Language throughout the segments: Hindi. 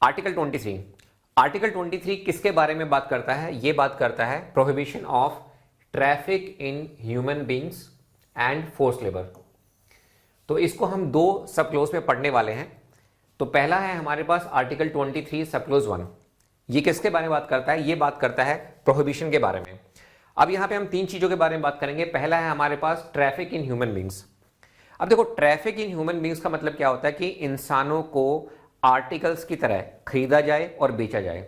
आर्टिकल 23। आर्टिकल 23 किसके बारे में बात करता है? ये बात करता है prohibition of traffic in human beings and force labour. तो इसको हम दो सब क्लोज में पढ़ने वाले हैं। तो पहला है हमारे पास आर्टिकल 23 सब क्लोज 1। ये किसके बारे में बात करता है? ये बात करता है प्रोहिबिशन के बारे में। अब यहां पे हम तीन चीजों के बारे में बात करेंगे। पहला है हमारे पास ट्रैफिक इन ह्यूमन बींग्स। अब देखो, ट्रैफिक इन ह्यूमन बींग्स का मतलब क्या होता है कि इंसानों को आर्टिकल्स की तरह खरीदा जाए और बेचा जाए,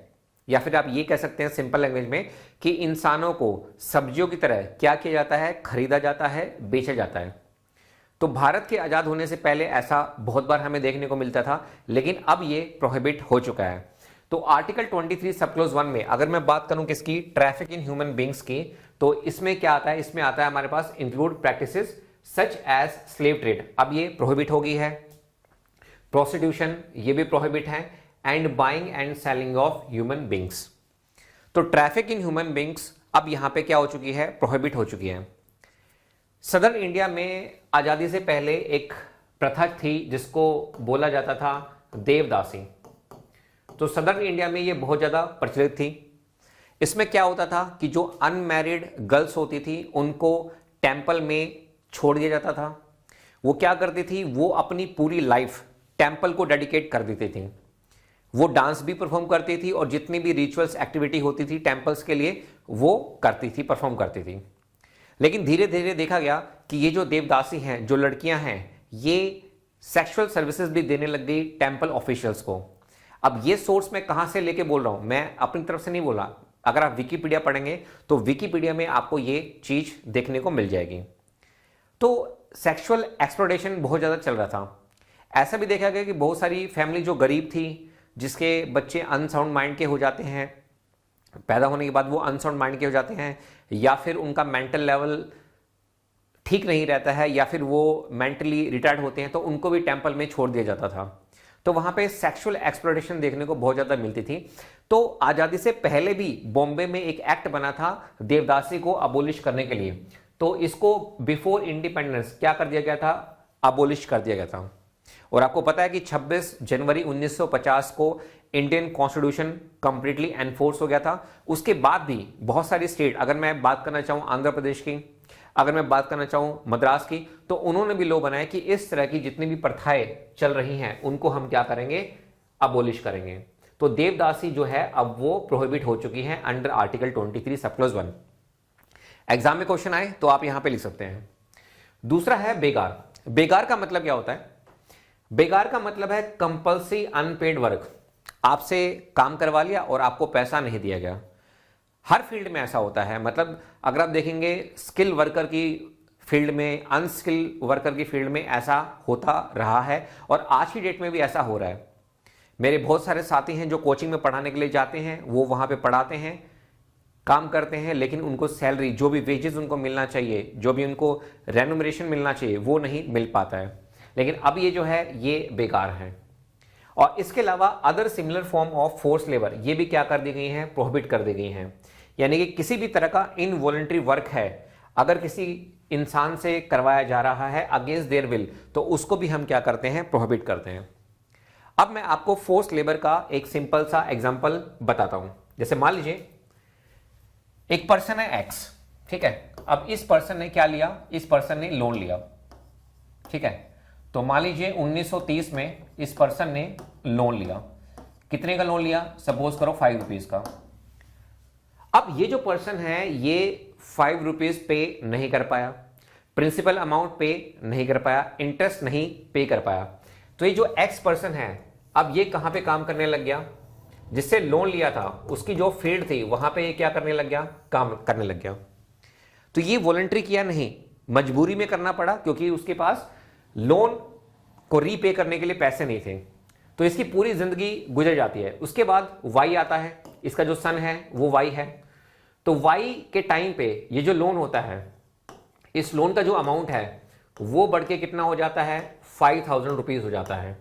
या फिर आप ये कह सकते हैं सिंपल लैंग्वेज में कि इंसानों को सब्जियों की तरह क्या किया जाता है? खरीदा जाता है, बेचा जाता है। तो भारत के आजाद होने से पहले ऐसा बहुत बार हमें देखने को मिलता था, लेकिन अब ये प्रोहिबिट हो चुका है। तो आर्टिकल 23 सब क्लोज 1 में अगर मैं बात करूं किसकी? ट्रैफिक इन ह्यूमन बींग्स की, तो इसमें क्या आता है? इसमें आता है हमारे पास include practices such as slave trade. अब ये प्रोहिबिट हो गई है। प्रोस्टिट्यूशन ये भी प्रोहिबिट है, and buying and selling of human beings. तो ट्रैफिक इन ह्यूमन बींग्स अब यहां पे क्या हो चुकी है? प्रोहिबिट हो चुकी है। सदर्न इंडिया में आजादी से पहले एक प्रथा थी जिसको बोला जाता था देवदासी। तो सदर्न इंडिया में ये बहुत ज्यादा प्रचलित थी। इसमें क्या होता था कि जो अनमैरिड गर्ल्स होती थी उनको टेंपल में छोड़ दिया जाता था। वो क्या करती थी? वो अपनी पूरी लाइफ टेंपल को डेडिकेट कर देती थी। वो डांस भी परफॉर्म करती थी और जितनी भी रिचुअल्स एक्टिविटी होती थी टेंपल्स के लिए वो करती थी, परफॉर्म करती थी। लेकिन धीरे धीरे देखा गया कि ये जो देवदासी हैं, जो लड़कियां हैं, ये सेक्सुअल सर्विसेज भी देने लग गई टेंपल ऑफिशियल्स को। अब ये सोर्स मैं कहां से लेके बोल रहा हूं, मैं अपनी तरफ से नहीं बोला। अगर आप विकिपीडिया पढ़ेंगे तो विकिपीडिया में आपको ये चीज देखने को मिल जाएगी। तो सेक्सुअल एक्सप्लॉयटेशन बहुत ज्यादा चल रहा था। ऐसा भी देखा गया कि बहुत सारी फैमिली जो गरीब थी, जिसके बच्चे अनसाउंड माइंड के हो जाते हैं, पैदा होने के बाद वो अनसाउंड माइंड के हो जाते हैं, या फिर उनका मेंटल लेवल ठीक नहीं रहता है, या फिर वो मेंटली रिटायर्ड होते हैं, तो उनको भी टेंपल में छोड़ दिया जाता था। तो वहां पे सेक्सुअल एक्सप्लॉयटेशन देखने को बहुत ज्यादा मिलती थी। तो आजादी से पहले भी बॉम्बे में एक एक्ट बना था देवदासी को अबोलिश करने के लिए। तो इसको बिफोर इंडिपेंडेंस क्या कर दिया गया था? अबोलिश कर दिया गया था। और आपको पता है कि 26 जनवरी 1950 को इंडियन कॉन्स्टिट्यूशन कंप्लीटली एनफोर्स हो गया था। उसके बाद भी बहुत सारी स्टेट, अगर मैं बात करना चाहूं आंध्र प्रदेश की, अगर मैं बात करना चाहूं मद्रास की, तो उन्होंने भी लॉ बनाया कि इस तरह की जितनी भी प्रथाएं चल रही हैं उनको हम क्या करेंगे? अबोलिश करेंगे। तो देवदासी जो है अब वो प्रोहिबिट हो चुकी है अंडर आर्टिकल 23 सब क्लोज 1। एग्जाम में क्वेश्चन आए तो आप यहां पे लिख सकते हैं। दूसरा है बेगार। बेगार का मतलब क्या होता है? बेगार का मतलब है कंपल्सरी अनपेड वर्क। आपसे काम करवा लिया और आपको पैसा नहीं दिया गया। हर फील्ड में ऐसा होता है। मतलब अगर आप देखेंगे स्किल वर्कर की फील्ड में, अनस्किल वर्कर की फील्ड में ऐसा होता रहा है और आज की डेट में भी ऐसा हो रहा है। मेरे बहुत सारे साथी हैं जो कोचिंग में पढ़ाने के लिए जाते हैं, वो वहां पे पढ़ाते हैं, काम करते हैं, लेकिन उनको सैलरी, जो भी वेजेस उनको मिलना चाहिए, जो भी उनको रेन्यूमरेशन मिलना चाहिए, वो नहीं मिल पाता है। लेकिन अब ये जो है ये बेकार है। और इसके अलावा other similar form of force labour ये भी क्या कर दी गई हैं? प्रोहिबिट कर दी गई हैं। यानी कि किसी भी तरह का इनवॉलंटरी वर्क है, अगर किसी इंसान से करवाया जा रहा है अगेंस्ट देयर विल, तो उसको भी हम क्या करते हैं? प्रोहिबिट करते हैं। अब मैं आपको फोर्स लेबर का एक सिंपल सा एग्जांपल बताता हूं। जैसे मान लीजिए एक पर्सन है एक्स, ठीक है। अब इस पर्सन ने क्या लिया? इस पर्सन ने लोन लिया, ठीक है। तो मान लीजिए 1930 में इस पर्सन ने लोन लिया। कितने का लोन लिया? सपोज करो 5 रुपीज का। अब ये जो पर्सन है ये 5 रुपीज पे नहीं कर पाया, प्रिंसिपल अमाउंट पे नहीं कर पाया, इंटरेस्ट नहीं पे कर पाया। तो ये जो एक्स पर्सन है अब ये कहां पे काम करने लग गया? जिससे लोन लिया था उसकी जो फील्ड थी वहां पे ये क्या करने लग गया? काम करने लग गया। तो ये वॉलंटरी किया नहीं, मजबूरी में करना पड़ा, क्योंकि उसके पास लोन को रीपे करने के लिए पैसे नहीं थे। तो इसकी पूरी जिंदगी गुजर जाती है। उसके बाद वाई आता है, इसका जो सन है वो वाई है। तो वाई के टाइम पे ये जो लोन होता है, इस लोन का जो अमाउंट है वो बढ़ के कितना हो जाता है? 5000 रुपीज हो जाता है।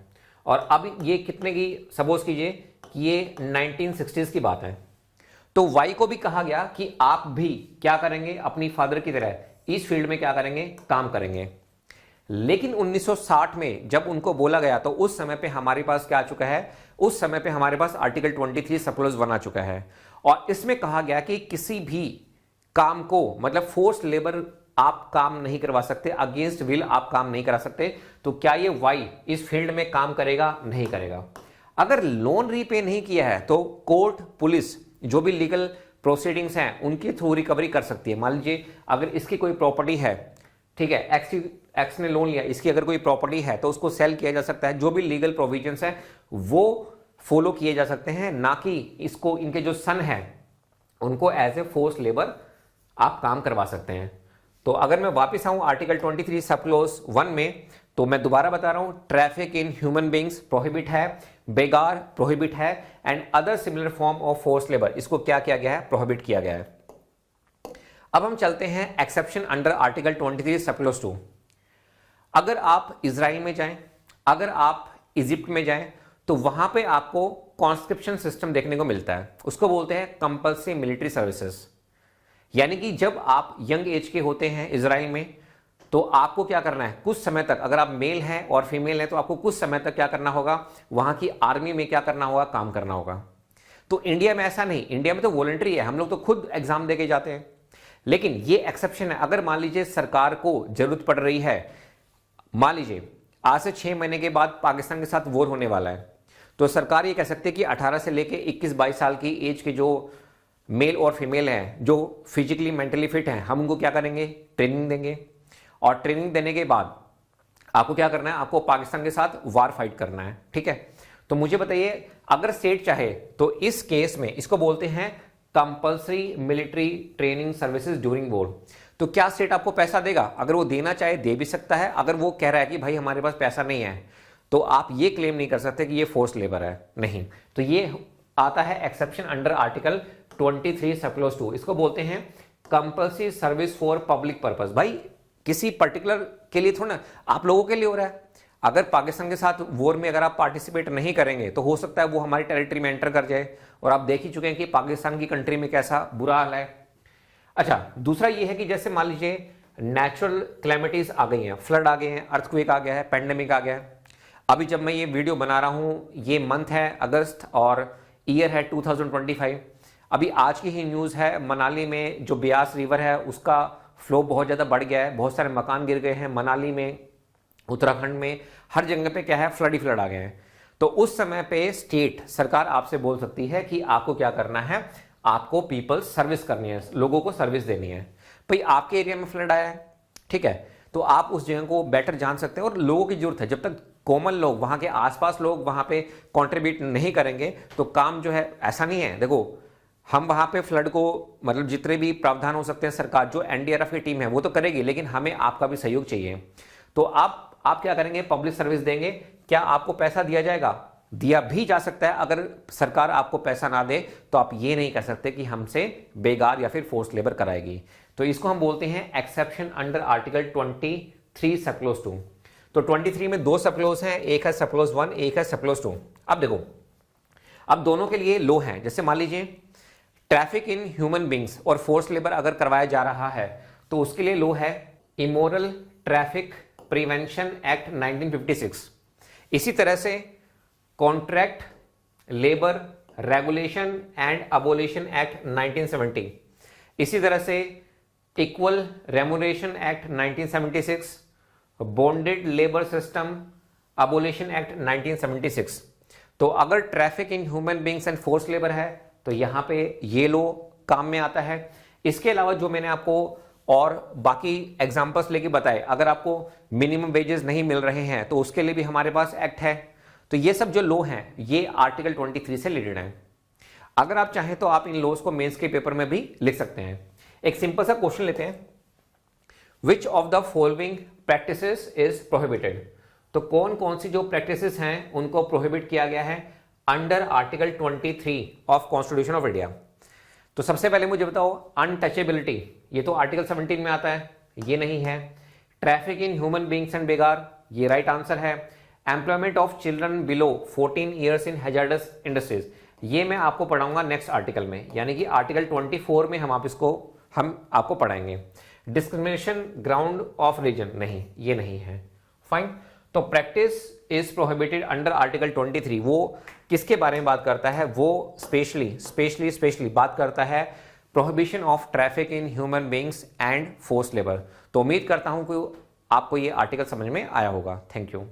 और अब ये कितने की, सपोज कीजिए कि ये 1960s की बात है। तो वाई को भी कहा गया कि आप भी क्या करेंगे? अपनी फादर की तरह इस फील्ड में क्या करेंगे? काम करेंगे। लेकिन 1960 में जब उनको बोला गया तो उस समय पे हमारे पास क्या आ चुका है, उस समय पे हमारे पास आर्टिकल 23 सब क्लॉज 1 आ चुका है और इसमें कहा गया कि किसी भी काम को, मतलब फोर्स लेबर आप काम नहीं करवा सकते, अगेंस्ट विल आप काम नहीं करा सकते। तो क्या ये वाई इस फील्ड में काम करेगा? नहीं करेगा। अगर लोन रीपे नहीं किया है तो कोर्ट, पुलिस, जो भी लीगल प्रोसीडिंग्स हैं उनके थ्रू रिकवरी कर सकती है। मान लीजिए अगर इसकी कोई प्रॉपर्टी है, ठीक है, एक्स ने लोन लिया, इसकी अगर कोई प्रॉपर्टी है तो उसको सेल किया जा सकता है। जो भी लीगल प्रोविजंस हैं वो फॉलो किए जा सकते हैं, ना कि इसको इनके जो सन है उनको एज ए फोर्स लेबर आप काम करवा सकते हैं। तो अगर मैं वापस आऊं आर्टिकल 23 सब क्लॉज 1 में, तो मैं दोबारा बता रहा हूं, traffic in human beings prohibit है, बेगार प्रोहिबिट है, and other similar form of force labour, इसको क्या किया गया है? प्रोहिबिट किया गया है। अब हम चलते हैं exception under article 23 sub clause 2। अगर आप इजराइल में जाएं, अगर आप इजिप्ट में जाएं, तो वहां पे आपको कॉन्स्क्रिप्शन सिस्टम देखने को मिलता है, उसको बोलते हैं कंपल्सरी मिलिट्री सर्विसेज। यानी कि जब आप यंग एज के होते हैं इजराइल में, तो आपको क्या करना है, कुछ समय तक, अगर आप मेल हैं और फीमेल हैं तो आपको कुछ समय तक क्या करना होगा, वहां की आर्मी में क्या करना होगा, काम करना होगा। तो इंडिया में ऐसा नहीं, इंडिया में तो वॉलंटरी है, हम लोग तो खुद एग्जाम देके जाते हैं। लेकिन ये एक्सेप्शन है, अगर मान लीजिए सरकार को जरूरत पड़ रही है, मान लीजिए आज से 6 महीने के बाद पाकिस्तान के साथ वॉर होने वाला है, तो सरकार ये कह सकती है कि 18 से लेके 21-22 साल की एज के जो मेल और फीमेल हैं, जो फिजिकली मेंटली फिट हैं, हम उनको क्या करेंगे, ट्रेनिंग देंगे। और ट्रेनिंग देने के बाद आपको क्या करना है, आपको पाकिस्तान के साथ वार फाइट करना है, ठीक है। तो मुझे बताइए, अगर स्टेट चाहे तो इस केस में इसको बोलते हैं compulsory military training services during war. तो क्या स्टेट आपको पैसा देगा? अगर वो देना चाहे दे भी सकता है। अगर वो कह रहा है कि भाई हमारे पास पैसा नहीं है, तो आप ये क्लेम नहीं कर सकते कि ये फोर्स लेबर है, नहीं। तो ये आता है exception under article 23 sub clause 2, इसको बोलते हैं compulsory service for public purpose. भाई किसी पर्टिकुलर के लिए थोड़ा, आप लोगों के लिए हो रहा है। अगर पाकिस्तान के साथ वॉर में अगर आप पार्टिसिपेट नहीं करेंगे तो हो सकता है वो हमारी टेरिटरी में एंटर कर जाए, और आप देख ही चुके हैं कि पाकिस्तान की कंट्री में कैसा बुरा हाल है। अच्छा, दूसरा ये है कि जैसे मान लीजिए नेचुरल क्लैमिटीज आ गई हैं, फ्लड आ गए हैं, अर्थक्वेक आ गया है, पैंडेमिक आ गया है। अभी जब मैं ये वीडियो बना रहा हूं, ये मंथ है अगस्त और ईयर है 2025। अभी आज की ही न्यूज़ है, मनाली में जो ब्यास रिवर है उसका फ्लो बहुत ज़्यादा बढ़ गया है, बहुत सारे मकान गिर गए हैं मनाली में, उत्तराखंड में, हर जगह पे क्या है, फ्लड ही फ्लड आ गए हैं। तो उस समय पे स्टेट सरकार आपसे बोल सकती है कि आपको क्या करना है, आपको पीपल सर्विस करनी है, लोगों को सर्विस देनी है। भाई आपके एरिया में फ्लड आया है, ठीक है, तो आप उस जगह को बेटर जान सकते हैं और लोगों की जरूरत है। जब तक कॉमन लोग, वहां के आसपास लोग वहां पे कंट्रीब्यूट नहीं करेंगे तो काम जो है, ऐसा नहीं है। देखो हम वहां पे फ्लड को, मतलब जितने भी प्रावधान हो सकते हैं, सरकार जो एनडीआरएफ की टीम है वो तो करेगी, लेकिन हमें आपका भी सहयोग चाहिए। तो आप क्या करेंगे, पब्लिक सर्विस देंगे। क्या आपको पैसा दिया जाएगा? दिया भी जा सकता है। अगर सरकार आपको पैसा ना दे तो आप ये नहीं कह सकते कि हमसे बेगार या फिर फोर्स लेबर कराएगी। तो इसको हम बोलते हैं exception under article 23 sub clause 2। तो 23 में 2 सब क्लॉज हैं, एक है सब क्लॉज 1, एक है सब क्लॉज 2। अब देखो, अब दोनों के लिए लो है। जैसे मान लीजिए ट्रैफिक इन ह्यूमन बींग्स और फोर्स लेबर अगर करवाया जा रहा है तो उसके लिए लो है इमोरल ट्रैफिक प्रिवेंशन एक्ट 1956। इसी तरह से contract labour regulation and abolition act 1970, इसी तरह से equal remuneration act 1976, bonded labour system abolition act 1976। तो अगर traffic in human beings and force labour है तो यहां पे ये लो काम में आता है। इसके अलावा जो मैंने आपको और बाकी एग्जांपल्स लेके बताए, अगर आपको मिनिमम वेजेस नहीं मिल रहे हैं तो उसके लिए भी हमारे पास एक्ट है। तो ये सब जो लो हैं ये आर्टिकल 23 से रिलेटेड है। अगर आप चाहें तो आप इन लॉज को मेंस के पेपर में भी लिख सकते हैं। एक सिंपल सा क्वेश्चन लेते हैं, which of the following practices is prohibited. तो कौन कौन सी जो प्रैक्टिसेस हैं उनको प्रोहिबिट किया गया है under article 23 of constitution of India. तो सबसे पहले मुझे बताओ, अनटचेबिलिटी, ये तो आर्टिकल 17 में आता है, ये नहीं है। Traffic in human beings and begar, ये राइट आंसर है। Employment of children below 14 years in hazardous industries, ये मैं आपको पढ़ाऊंगा नेक्स्ट आर्टिकल में, यानी कि आर्टिकल 24 में हम आपको पढ़ाएंगे। डिस्क्रिमिनेशन ग्राउंड ऑफ रीजन, नहीं, ये नहीं है। फाइन। तो practice is prohibited under article 23, वो किसके बारे में बात करता है? वो स्पेशली बात करता है prohibition of traffic in human beings and force labour. तो उम्मीद करता हूं कि आपको ये आर्टिकल समझ में आया होगा। Thank you.